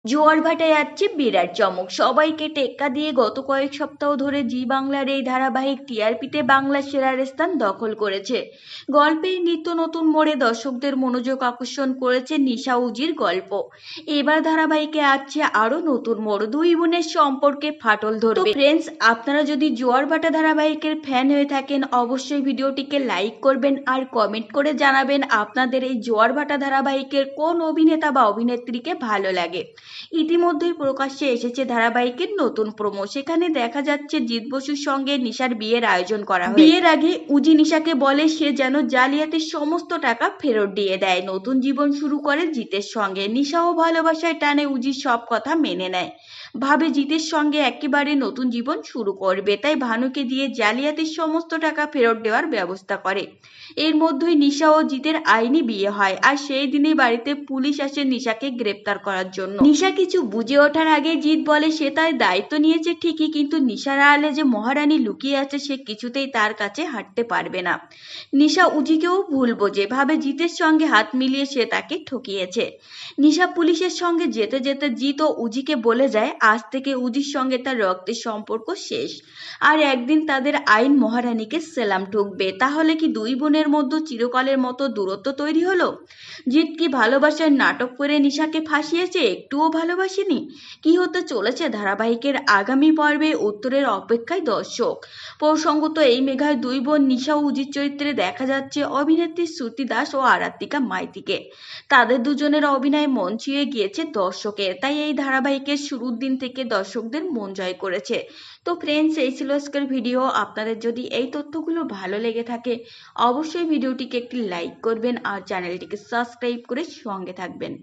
জোয়ার ভাটায় যাচ্ছে বিরাট চমক, সবাইকে টেক্কা দিয়ে গত কয়েক সপ্তাহ ধরে জি বাংলার এই ধারাবাহিক টিআরপিতে বাংলা সেরার স্থান দখল করেছে। গল্পের নিত্য নতুন মোড়ে দর্শকদের মনোযোগ আকর্ষণ করেছে নিশা উজির গল্প। এবার ধারাবাহিকে আসছে আরো নতুন মোড়, দুই বোনের সম্পর্কে ফাটল ধরবে। ফ্রেন্ডস, আপনারা যদি জোয়ার ভাটা ধারাবাহিকের ফ্যান হয়ে থাকেন অবশ্যই ভিডিওটিকে লাইক করবেন আর কমেন্ট করে জানাবেন আপনাদের এই জোয়ার ভাটা ধারাবাহিকের কোন অভিনেতা বা অভিনেত্রীকে ভালো লাগে। ইতিমধ্যেই প্রকাশ্যে এসেছে ধারাবাহিকের নতুন প্রোমো, সেখানে দেখা যাচ্ছে জিৎ বসুর সঙ্গে নিশার বিয়ের আয়োজন করা হয়। বিয়ের আগে উজি নিশাকে বলে সে যেন জালিয়াতির সমস্ত টাকা ফেরত দিয়ে দেয়, নতুন জীবন শুরু করে জিতের সঙ্গে। নিশাও ভালোবাসায় টানে উজির সব কথা মেনে নেয়, ভাবে জিতের সঙ্গে একেবারে নতুন জীবন শুরু করবে, তাই ভানুকে দিয়ে জালিয়াতির সমস্ত টাকা ফেরত দেওয়ার ব্যবস্থা করে। এর মধ্যেই নিশা ও জিতের আইনি বিয়ে হয়, আর সেই দিনই বাড়িতে পুলিশ আসে নিশাকে গ্রেপ্তার করার জন্য। নিশা কিছু বুঝে ওঠার আগে জিৎ বলে সে তার দায়িত্ব নিয়েছে ঠিকই, কিন্তু নিশার আড়ালে যে মহারানী লুকিয়ে আছে সে কিছুতেই তার কাছে হাঁটতে পারবে না। নিশা উজিকেও ভুল বোঝে, ভাবে জিতের সঙ্গে হাত মিলিয়ে সে তাকে ঠকিয়েছে। নিশা পুলিশের সঙ্গে যেতে যেতে জিৎ ও উজিকে বলে যায় আজ থেকে উজির সঙ্গে তার রক্তের সম্পর্ক শেষ, আর একদিন তাদের আইন মহারানীকে সেলাম ঠুকবে। তাহলে কি দুই বোনের মধ্যে চিরকালের মতো দূরত্ব তৈরি হলো? জিৎ কি ভালোবাসার নাটক করে নিশাকে ফাঁসিয়েছে, একটুও ভালোবাসেনি? কি হতে চলেছে ধারাবাহিকের আগামী পর্বে, উত্তরের অপেক্ষায় দর্শক। প্রসঙ্গত এই মেঘায় দুই বোন নিশা ও উজির চরিত্রে দেখা যাচ্ছে অভিনেত্রী শ্রুতি দাস ও আরাত্রিকা মাইতিকে। তাদের দুজনের অভিনয় মন ছুঁয়ে গিয়েছে দর্শকের, তাই এই ধারাবাহিকের শুরুর দিন থেকে দর্শকদের মন জয় করেছে। তো ফ্রেন্ডস, এই ছিল আজকের ভিডিও। আপনাদের যদি এই তথ্যগুলো ভালো লেগে থাকে অবশ্যই ভিডিওটিকে একটি লাইক করবেন আর চ্যানেলটিকে সাবস্ক্রাইব করে সঙ্গে থাকবেন।